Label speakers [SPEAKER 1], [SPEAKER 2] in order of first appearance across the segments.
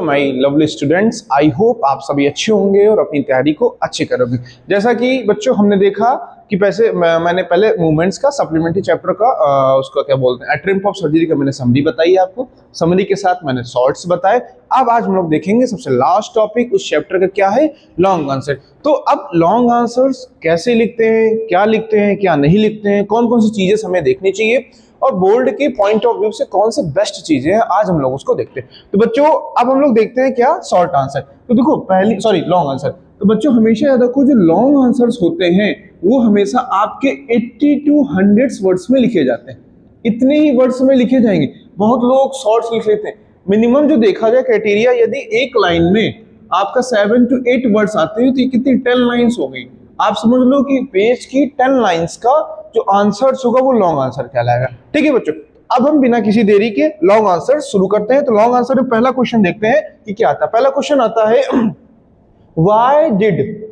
[SPEAKER 1] My lovely students, I hope आप सभी अच्छे होंगे और अपनी तैयारी को अच्छी करोगे। जैसा कि बच्चों हमने देखा कि मैंने पहले मूवमेंट्स का सप्लीमेंट्री चैप्टर का उसका क्या बोलते हैं ट्रिम्प ऑफ सर्जरी का मैंने समरी बताई आपको, समरी के साथ मैंने शॉर्ट्स बताए। अब आज हम लोग देखेंगे सबसे लास्ट टॉपिक उस चैप्टर का क्या है, लॉन्ग आंसर। तो अब लॉन्ग आंसर्स कैसे लिखते हैं, क्या नहीं लिखते हैं, कौन कौन सी चीजें हमें देखनी चाहिए और बोर्ड के पॉइंट ऑफ व्यू से कौन से बेस्ट चीजें हैं, आज हम लोग उसको देखते हैं। तो बच्चों अब हम लोग देखते हैं क्या, शॉर्ट आंसर। तो देखो लॉन्ग आंसर। तो बच्चों हमेशा याद रखो जो लॉन्ग आंसर्स होते हैं वो हमेशा आपके 80 to 100 वर्ड्स में लिखे जाते हैं, इतने ही वर्ड्स में लिखे जाएंगे। बहुत लोग शॉर्ट्स लिख लेते हैं। मिनिमम जो देखा जाए क्राइटेरिया, यदि एक लाइन में आपका 7 to 8 वर्ड्स आते हैं तो ये कितनी 10 लाइन्स हो गई। आप समझ लो कि पेज की 10 लाइन्स का जो आंसर होगा वो लॉन्ग आंसर कहलाएगा। ठीक है बच्चों, अब हम बिना किसी देरी के लॉन्ग आंसर शुरू करते हैं। तो लॉन्ग आंसर में पहला क्वेश्चन देखते हैं कि क्या आता है। पहला क्वेश्चन आता है why did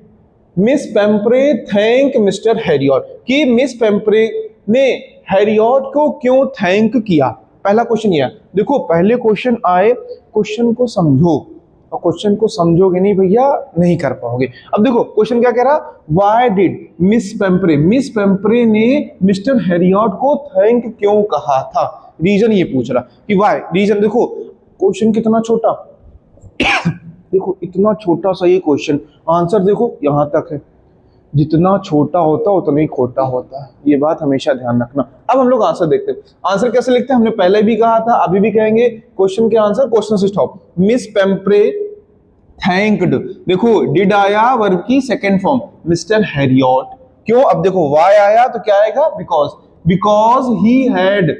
[SPEAKER 1] miss Pumphrey thank mister Herriot, कि मिस पेम्परे ने हैरियट को क्यों थैंक किया। पहला क्वेश्चन यह, देखो पहले क्वेश्चन आए, क्वेश्चन को समझो, और क्वेश्चन को समझोगे नहीं भैया नहीं कर पाओगे। अब देखो क्वेश्चन क्या कह रहा, व्हाई डिड मिस पेम्परे ने मिस्टर हैरियट को थैंक क्यों कहा था। रीजन ये पूछ रहा कि व्हाई, रीजन। देखो क्वेश्चन कितना छोटा देखो इतना छोटा सा ये क्वेश्चन, आंसर देखो यहां तक है। जितना छोटा होता उतना ही खोटा होता है, ये बात हमेशा ध्यान रखना। अब हम लोग आंसर देखते हैं। आंसर कैसे लिखते हैं, हमने पहले भी कहा था, अभी भी कहेंगे। क्वेश्चन के आंसर क्वेश्चन से स्टॉप। मिस पेम्परे थैंक्ड, देखो डिड आया वर्ब की सेकंड फॉर्म, मिस्टर हैरियट क्यों। अब देखो वाई आया तो क्या आएगा, बिकॉज ही हैड,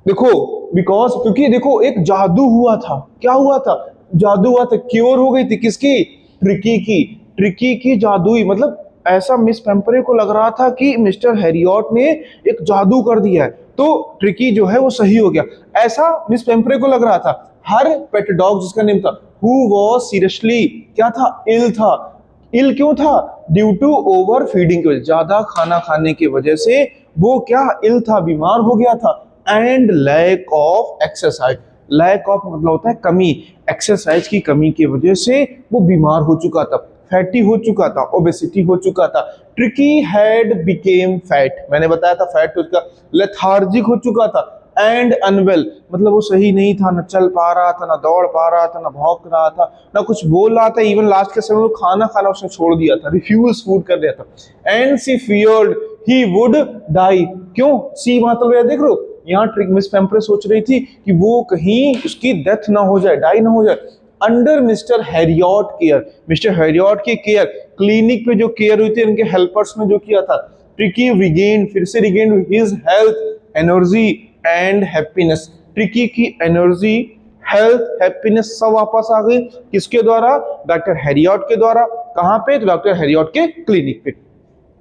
[SPEAKER 1] देखो बिकॉज क्योंकि देखो एक जादू हुआ था। क्या हुआ था, जादू हुआ था, क्योर हो गई थी किसकी, ट्रिकी की जादुई। मतलब ऐसा मिस पेम्परे को लग रहा था कि मिस्टर हैरियट ने एक जादू कर दिया है, तो ट्रिकी जो है वो सही हो गया, ऐसा मिस पेम्परे को लग रहा था। हर पेट डॉग जिसका नेम था हु वाज सीरियसली, क्या था, इल क्यों था, ड्यू टू ओवर फीडिंग की वजह, ज्यादा खाना खाने की वजह से वो क्या इल था, बीमार हो गया था। And lack of exercise, lack of मतलब होता है कमी, एक्सरसाइज की कमी की वजह से वो बीमार हो चुका था, फैटी हो चुका था, ओबेसिटी हो चुका था। ट्रिकी हैड बिकेम फैट, मैंने बताया था फैट उसका, लेथार्जिक हो चुका था। एंड अनवेल मतलब वो सही नहीं था, ना चल पा रहा था, ना दौड़ पा रहा था, ना भौंक रहा था, ना कुछ बोल रहा था। इवन लास्ट के समय वो खाना खाना उसने छोड़ दिया था, रिफ्यूज फूड कर दिया था। And she feared he would die, क्यों, सी मतलब देख लो यहाँ ट्रिक मिस पेम्परे सोच रही थी कि वो कहीं उसकी डेथ ना हो जाए, डाई ना हो जाए। Under mister Harriet care, mister Harriet की केयर, क्लिनिक पे जो केयर हुई थी उनके हेल्पर्स ने जो किया था। ट्रिकी रिगेन, फिर से regain his health, energy and happiness. Tricky की एनर्जी, हेल्थ, हैप्पीनेस सब वापस आ गई, किसके द्वारा, डॉक्टर हैरियट के द्वारा। कहां पे, तो डॉक्टर हैरियट के क्लिनिक पे।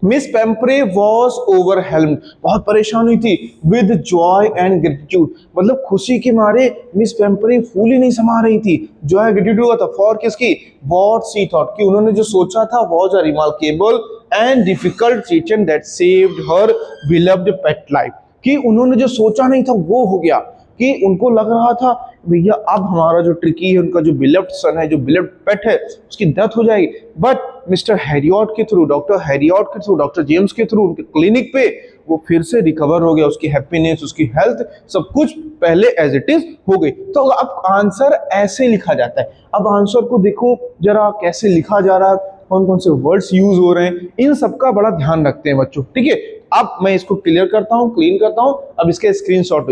[SPEAKER 1] मिस पेम्परे वॉज ओवरवेल्म्ड, बहुत परेशान हुई थी, विद जॉय एंड ग्रेटिट्यूड, मतलब खुशी के मारे मिस पेम्परे फूल ही नहीं समा रही थी, जॉय ग्रेटिट्यूड हुआ था फॉर किसकी, वॉट सी थॉट, कि उन्होंने जो सोचा था was a remarkable and difficult situation that saved her beloved pet life, कि उन्होंने जो सोचा नहीं था वो हो गया, कि उनको लग रहा था भैया अब हमारा जो ट्रिकी है, उनका जो बिलव्ड सन है, जो बिलव्ड पेट है, उसकी डेथ हो जाएगी। बट मिस्टर हैरियट के थ्रू, डॉक्टर हैरियट के थ्रू, डॉक्टर जेम्स के थ्रू, उनके क्लिनिक पे वो फिर से रिकवर हो गया, उसकी हैप्पीनेस, उसकी हेल्थ, सब कुछ पहले एज इट इज हो गई। तो अब आंसर ऐसे लिखा जाता है। अब आंसर को देखो जरा कैसे लिखा जा रहा है, कौन कौन से वर्ड्स यूज हो रहे हैं, इन सबका बड़ा ध्यान रखते हैं बच्चों। ठीक है, अब मैं इसको क्लियर करता हूं, क्लीन करता हूं। अब इसके स्क्रीनशॉट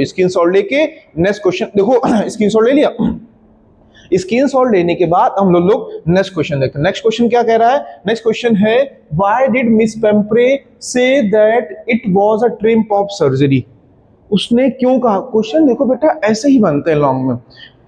[SPEAKER 1] लेके नेक्स्ट क्वेश्चन देखो स्क्रीनशॉट ले लिया। स्क्रीनशॉट लेने के बाद हम लोग नेक्स्ट क्वेश्चन देखते हैं। नेक्स्ट क्वेश्चन क्या कह रहा है, नेक्स्ट क्वेश्चन है व्हाई डिड मिस पेम्परे से that it was a triumph of surgery, उसने क्यों कहा। क्वेश्चन देखो बेटा ऐसे ही बनते हैं लॉन्ग में,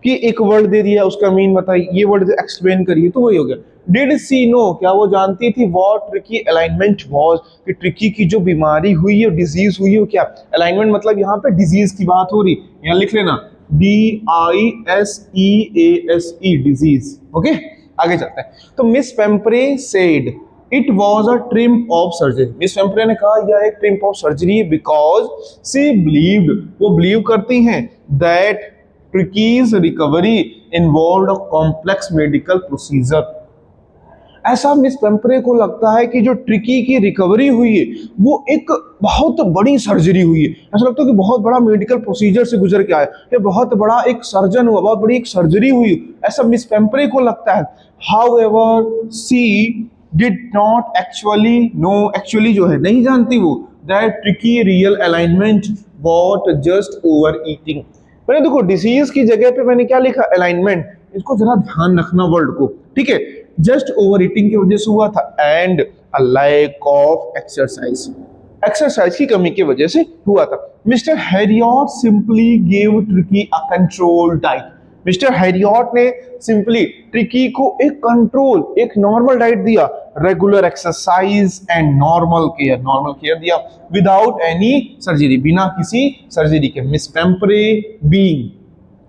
[SPEAKER 1] कि एक वर्ड दे दिया उसका मीन बताइए, ये वर्ड एक्सप्लेन करिए, तो वही हो गया। डिड सी नो, क्या वो जानती थी, व्हाट ट्रिकी अलाइनमेंट वाज, कि ट्रिकी की जो बीमारी हुई है, डिजीज हुई है, क्या अलाइनमेंट मतलब यहाँ पे डिजीज की बात हो रही, यहाँ लिख लेना DISEASE, डिजीज। ओके आगे चलते हैं। तो miss Pumphrey said it was a triumph of surgery, miss Pumphrey ने कहा यह एक triumph of surgery because she believed, वो बिलीव करती हैं that Tricki's recovery involved a complex medical procedure. ऐसा मिस पेम्परे को लगता है कि जो ट्रिकी की रिकवरी हुई है वो एक बहुत बड़ी सर्जरी हुई है। ऐसा लगता है कि बहुत बड़ा मेडिकल प्रोसीजर से गुजर के आया, ये बहुत बड़ा एक सर्जन हुआ, बहुत बड़ी एक सर्जरी हुई, ऐसा मिस पेम्परे को लगता है। However she did not actually know, actually जो है नहीं जानती वो, that tricky real alignment what just over eating. मैंने देखो डिसीज की जगह पे मैंने क्या लिखा, अलाइनमेंट, इसको जरा ध्यान रखना वर्ड को, ठीक है। जस्ट ओवर ईटिंग की वजह से हुआ था, and a lack of exercise, exercise की कमी की वजह से हुआ था। Mister Herriot simply gave Tricki a control diet. Mister Herriot ने सिंपली ट्रिकी को एक कंट्रोल, एक नॉर्मल डाइट दिया, regular exercise and normal care दिया, विदाउट एनी सर्जरी, बिना किसी सर्जरी के। मिस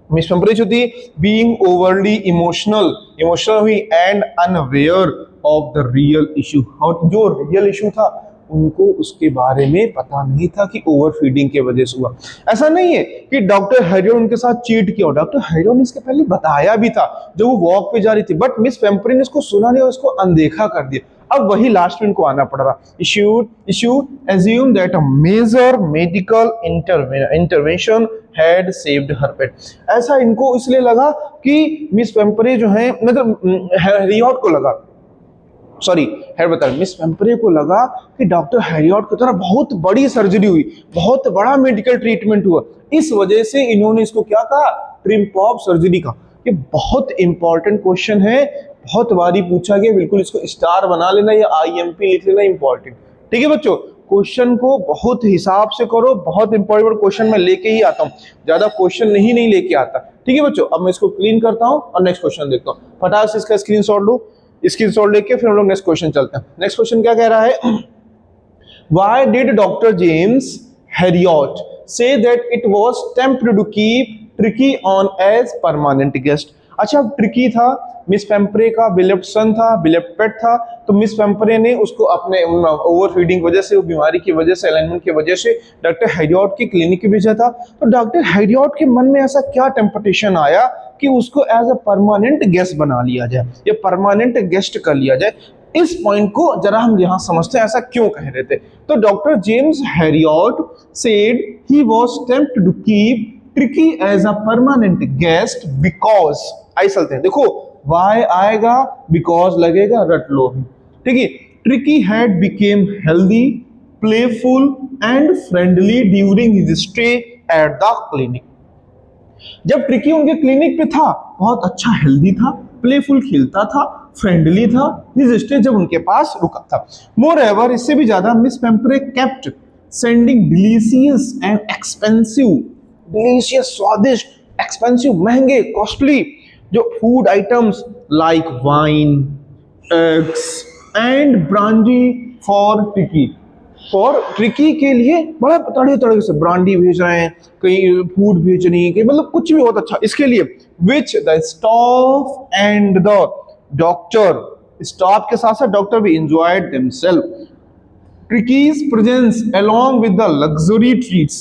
[SPEAKER 1] पेम्परे जो थी बीइंग ओवरली इमोशनल हुई and unaware of the real issue, और जो रियल इशू था उनको उसके बारे में पता नहीं था कि ओवर फीडिंग की वजह से हुआ। ऐसा नहीं है कि डॉक्टर हैरियट उनके साथ चीट किया, डॉक्टर हैरियट ने इसके पहले बताया भी था जब वो वॉक पे जा रही थी, बट मिस पेम्परे ने इसको सुना नहीं और इसको अनदेखा कर दिया। अब वही लास्ट में इनको आना पड़ रहा, issue assume that a major medical intervention had saved her pet। ऐसा इनको इसलिए लगा कि मिस पेम्परे जो है, मतलब हैरियट को लगा, मिस पेम्परे को लगा कि डॉक्टर हैरियट की तरह बहुत बड़ी सर्जरी हुई, बहुत बड़ा मेडिकल ट्रीटमेंट हुआ, इस वजह से इन्होंने इसको क्या कहा, ट्रिम्प ऑफ सर्जरी का। ये बहुत इंपॉर्टेंट क्वेश्चन है, बहुत बारी पूछा गया, बिल्कुल इसको स्टार बना लेना या IMP लिख लेना, इंपॉर्टेंट, ठीक है बच्चों। क्वेश्चन को बहुत हिसाब से करो, बहुत इंपॉर्टेंट क्वेश्चन मैं लेके ही आता हूँ, ज्यादा क्वेश्चन नहीं लेके आता, ठीक है बच्चों। अब मैं इसको क्लीन करता हूँ और नेक्स्ट क्वेश्चन देखता हूँ, फटाक से इसका स्क्रीनशॉट लो, स्क्रीनशॉट लेके फिर हम लोग नेक्स्ट क्वेश्चन चलते हैं। नेक्स्ट क्वेश्चन क्या कह रहा है, why did doctor James Herriot say that it was temporary to keep Tricki on as permanent guest. अच्छा, ट्रिकी था मिस पेम्परे का बिलेव्ड सन था, बिलेव्ड पेट था, तो मिस पेम्परे ने उसको अपने ओवर फीडिंग वजह से, वो बीमारी की वजह से, अलाइनमेंट की वजह से डॉक्टर हैरियट की क्लिनिक भेजा था। तो डॉक्टर हैरियट के मन में ऐसा क्या टेम्पटेशन आया कि उसको एज अ परमानेंट गेस्ट बना लिया जाए, या परमानेंट गेस्ट कर लिया जाए। इस पॉइंट को जरा हम यहां समझते हैं, ऐसा क्यों कह रहे थे। तो doctor James Herriot said he was tempted to keep Tricki as a permanent guest because, I चलते हैं, देखो वाई आएगा, बिकॉज लगेगा, रट लो, ठीक है। Tricky had became healthy, playful and friendly during his stay at the clinic. जब tricky उनके क्लिनिक पे था, बहुत अच्छा हेल्दी था, प्लेफुल खेलता था, फ्रेंडली था, हिज स्टे जब उनके पास रुका था। मोर एवर, इससे भी ज्यादा, miss Pumphrey kept sending delicious and expensive, delicious स्वादिष्ट, एक्सपेंसिव महंगे, कॉस्टली जो food items like wine, eggs and brandy for Tricki, for Tricki के लिए बड़ा तड़े से ब्रांडी भेज रहे हैं, कहीं फूड भेज रही है, मतलब कुछ भी बहुत अच्छा इसके लिए। Which the staff and the doctor, staff के साथ साथ डॉक्टर भी enjoyed themselves. Tricki's presence along with the luxury treats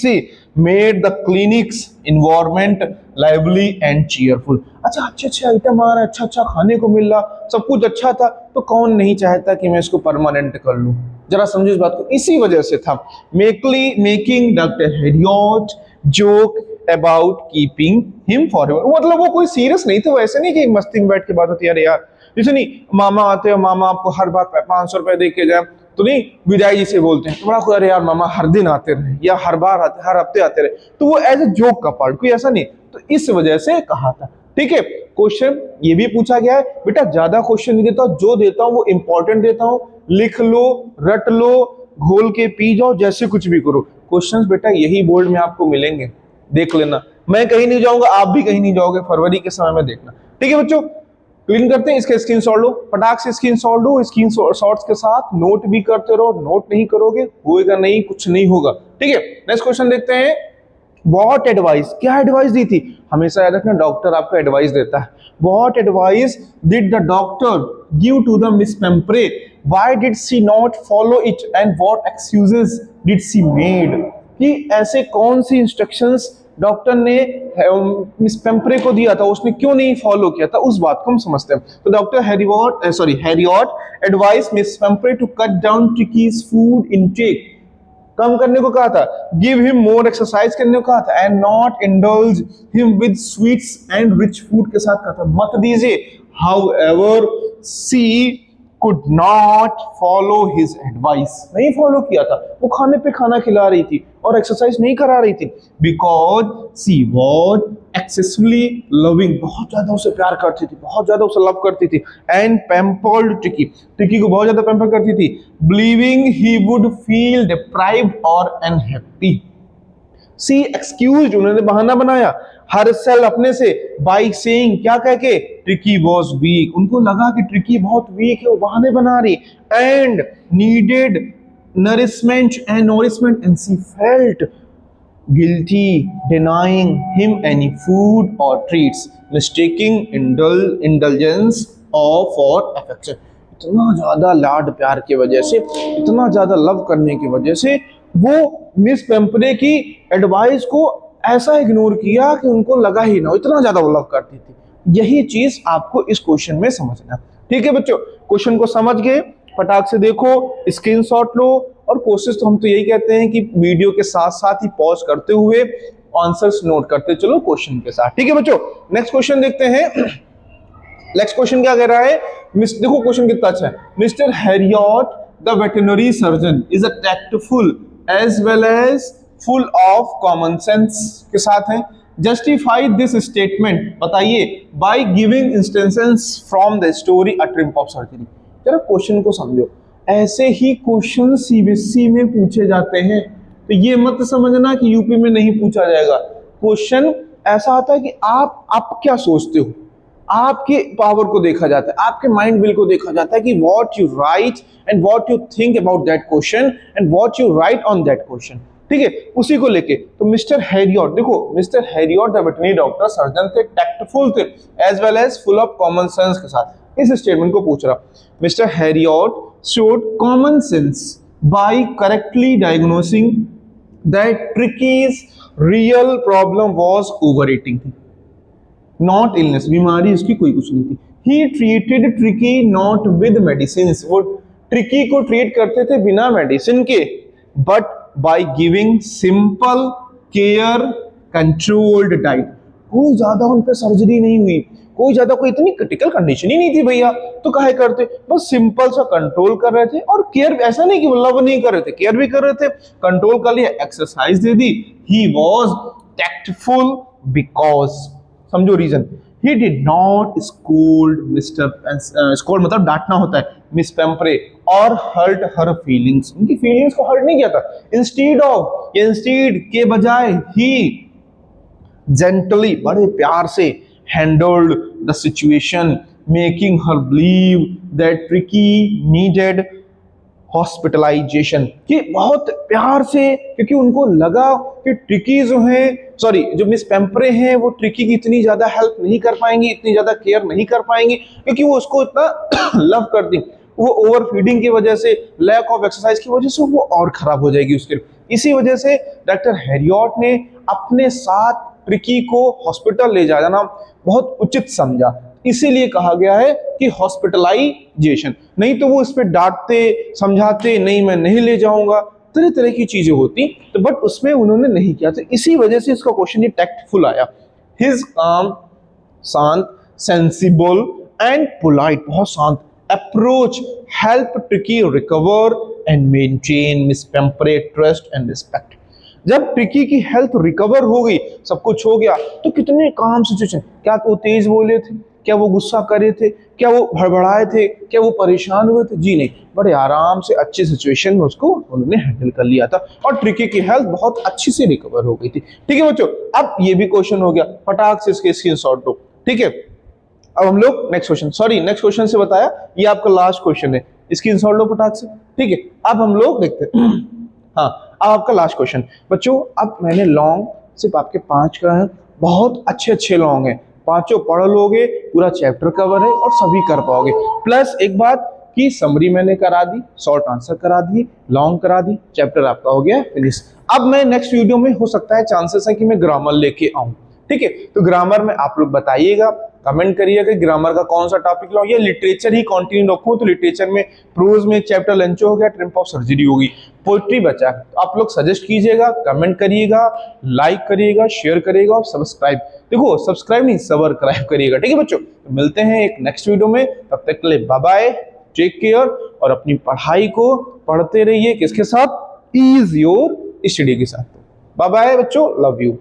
[SPEAKER 1] he made the clinic's environment lively and cheerful। अच्छा, अच्छे आइटम आ रहा है, अच्छा खाने को मिल रहा, सब कुछ अच्छा था, तो कौन नहीं चाहता कि मैं इसको परमानेंट कर लूं। जरा समझो इस बात को, इसी वजह से था। Making doctor Harriet joke about keeping him forever, मतलब वो कोई सीरियस नहीं थे, वो ऐसे नहीं कि मस्ती में बैठ के बात होती है, अरे यार जैसे नहीं मामा आते हैं, मामा आपको हर बार 500 रुपए दे के जाए, तो नहीं विदाई जी से बोलते हैं, बड़ा अरे यार मामा हर दिन आते रहे या हर बार आते, हर हफ्ते आते रहे, तो वो एज ए जोक का पार्ट, कोई ऐसा नहीं, तो इस वजह से कहा था, ठीक है। क्वेश्चन ये भी पूछा गया है, बेटा ज्यादा क्वेश्चन नहीं देता, जो देता हूं वो इंपॉर्टेंट देता हूं, लिख लो, रट लो, घोल के पी जाओ, जैसे कुछ भी करो। क्वेश्चंस बेटा यही बोर्ड में आपको मिलेंगे, देख लेना, मैं कहीं नहीं जाऊंगा, आप भी कहीं नहीं जाओगे, फरवरी के समय में देखना, ठीक है बच्चों। क्लीन करते हैं, इसका स्क्रीनशॉट लो, फटाक से स्क्रीनशॉट लो, स्क्रीनशॉट्स के साथ नोट भी करते रहो, नोट नहीं करोगे होएगा नहीं, कुछ नहीं होगा, ठीक है। नेक्स्ट क्वेश्चन देखते हैं, व्हाट एडवाइस, क्या एडवाइस दी थी, हमेशा याद रखना डॉक्टर आपको एडवाइस देता है। What advice did the doctor give to the miss Pumphrey, why did she not follow it and what excuses did she made, कि ऐसे कौन सी इंस्ट्रक्शंस डॉक्टर ने मिस पेम्परे को दिया था, उसने क्यों नहीं फॉलो किया था, उस बात को हम समझते हैं। तो doctor Herriot advice miss Pumphrey to cut down Tricki's food intake, कम करने को कहा था, गिव हिम मोर एक्सरसाइज करने को कहा था, and not indulge him with sweets and rich food के साथ कहा था, मत दीजिए। However she could not follow his advice, नहीं फॉलो किया था, वो खाने पे खाना खिला रही थी और एक्सरसाइज नहीं करा रही थी, because she was excessively loving, बहुत ज्यादा उसे प्यार करती थी, बहुत ज्यादा उसे लव करती थी, and pampered ट्रिकी को बहुत ज्यादा पैम्पर करती थी, believing he would feel deprived or unhappy, she excuse, उन्होंने बहाना बनाया, हर सेल अपने से, बाई सेइंग, क्या कह के, ट्रिकी वॉज वीक, उनको लगा कि ट्रिकी बहुत वीक है, वो बहाने बना रही, and needed nourishment and C felt guilty denying him any food or treats, mistaking indulgence or for affection, इतना ज्यादा लाड प्यार की वजह से, इतना ज्यादा लव करने की वजह से वो मिस पेम्परे की एडवाइस को ऐसा इग्नोर किया कि उनको लगा ही ना, इतना ज्यादा वो लव करती थी। यही चीज आपको इस क्वेश्चन में समझना। ठीक है बच्चों, क्वेश्चन को समझ गए, फटाक से देखो, स्क्रीनशॉट लो, और कोशिश तो हम तो यही कहते हैं कि वीडियो के साथ साथ ही पॉज करते हुए आंसर्स नोट करते चलो क्वेश्चन के साथ। ठीक है बच्चों, नेक्स्ट क्वेश्चन देखते हैं। नेक्स्ट क्वेश्चन क्या कह रहा है, देखो क्वेश्चन कितना अच्छा है। Mister Herriot the veterinary surgeon is a tactful as well as full of common sense के साथ है। जस्टिफाई दिस स्टेटमेंट, बताइए, by giving instances from the story a triumph of surgery. जरा क्वेश्चन को समझो, ऐसे ही क्वेश्चन सीबीएसई में पूछे जाते हैं, तो ये मत समझना कि यूपी में नहीं पूछा जाएगा। क्वेश्चन ऐसा आता है कि आप क्या सोचते हो, आपके पावर को देखा जाता है, आपके माइंड विल को देखा जाता है कि what you write and what you think about that question and what you write on that question. ठीक है, उसी को लेके तो मिस्टर हैरियट, देखो Mister Herriot the veterinary doctor surgeon थे, टैक्टफुल थे, as well as full of common sense के साथ इस स्टेटमेंट को पूछ रहा। Mister Herriot showed common sense by correctly diagnosing that Tricky's real problem was overeating, not illness, बीमारी उसकी कोई कुछ नहीं थी। He treated Tricky not with medicines, वो ट्रिकी को ट्रीट करते थे बिना मेडिसिन के, but by giving simple care controlled diet, कोई ज्यादा उन पे सर्जरी नहीं हुई, कोई ज्यादा कोई इतनी क्रिटिकल कंडीशन ही नहीं थी भैया, तो काहे करते, बस सिंपल सा कंट्रोल कर रहे थे, और केयर ऐसा नहीं कि लव नहीं कर रहे थे, केयर भी कर रहे थे, कंट्रोल कर लिया, एक्सरसाइज दे दी। ही वॉज टैक्टफुल बिकॉज, समझो reason, he did not scold scold मतलब डांटना होता है, मिस पेम्परे, और हर्ट हर फीलिंग्स, उनकी फीलिंग्स को हर्ट नहीं किया था। इंस्टीड के बजाय ही जेंटली, बड़े प्यार से, handled the situation, making her believe that Tricky needed hospitalization, कि बहुत प्यार से, क्योंकि उनको लगा कि ट्रिकी जो मिस पेम्परे हैं वो ट्रिकी की इतनी ज्यादा हेल्प नहीं कर पाएंगी, इतनी ज्यादा केयर नहीं कर पाएंगी, क्योंकि वो उसको इतना लव करती, वो ओवर फीडिंग की वजह से, लैक ऑफ एक्सरसाइज की वजह से वो और खराब हो जाएगी उसके। इसी वजह से डॉक्टर हैरियट ने अपने साथ ट्रिकी को हॉस्पिटल ले जाना बहुत उचित समझा, इसीलिए कहा गया है कि हॉस्पिटलाइजेशन, नहीं तो वो इस पे डांटते समझाते, नहीं मैं नहीं ले जाऊंगा, तरह तरह की चीजें होती, तो बट उसमें उन्होंने नहीं किया, तो इसी वजह से इसका क्वेश्चन ये टैक्टफुल आया। हिज काम, शांत, सेंसिबल एंड पोलाइट, बहुत शांत approach help Tricki recover and maintain miss Pumphrey trust and respect. जब ट्रिकी की हेल्थ रिकवर हो गई, सब कुछ हो गया, तो कितने काम सिचुएशन, क्या तो तेज बोले थे, क्या वो गुस्सा करे थे, क्या वो भड़बड़ाए थे, क्या वो परेशान हुए थे, जी नहीं, बड़े आराम से अच्छी सिचुएशन में उसको उन्होंने हैंडल कर लिया था, और ट्रिकी की हेल्थ बहुत अच्छी से रिकवर हो गई थी। ठीक है बच्चों, अब ये भी क्वेश्चन हो गया, फटाक से इसके स्क्रीनशॉट दो। ठीक है, अब हम लोग नेक्स्ट क्वेश्चन से बताया, ये आपका लास्ट क्वेश्चन है, स्क्रीनशॉट लो फटाक से। ठीक है, अब हम लोग देखते हैं हाँ, अब आपका लास्ट क्वेश्चन बच्चों। अब मैंने लॉन्ग सिर्फ आपके 5 का है, बहुत अच्छे लॉन्ग हैं, पांचों पढ़ लोगे, पूरा चैप्टर कवर है और सभी कर पाओगे। प्लस एक बात कि समरी मैंने करा दी, शॉर्ट आंसर करा दिए, लॉन्ग करा दी, चैप्टर आपका हो गया फिनिश। अब मैं नेक्स्ट वीडियो में हो सकता है चांसेस है कि मैं ग्रामर लेके आऊं, ठीक है। तो ग्रामर में आप लोग बताइएगा, कमेंट करिएगा कि ग्रामर का कौन सा टॉपिक लाऊं या लिटरेचर ही कंटिन्यू रखूं। तो लिटरेचर में प्रोज में चैप्टर लंचो हो गया, ट्रिम्प ऑफ सर्जरी होगी, पोइट्री बचा। तो आप लोग सजेस्ट कीजिएगा, कमेंट करिएगा, लाइक करिएगा, शेयर करिएगा और सब्सक्राइब, देखो सब्सक्राइब नहीं सब्सक्राइब करिएगा, ठीक है बच्चों। तो मिलते हैं एक नेक्स्ट वीडियो में, तब तक के लिए बाय बाय, टेक केयर और अपनी पढ़ाई को पढ़ते रहिए किसके साथ, इज योर स्टडी के साथ। बाय बाय बच्चों, लव यू।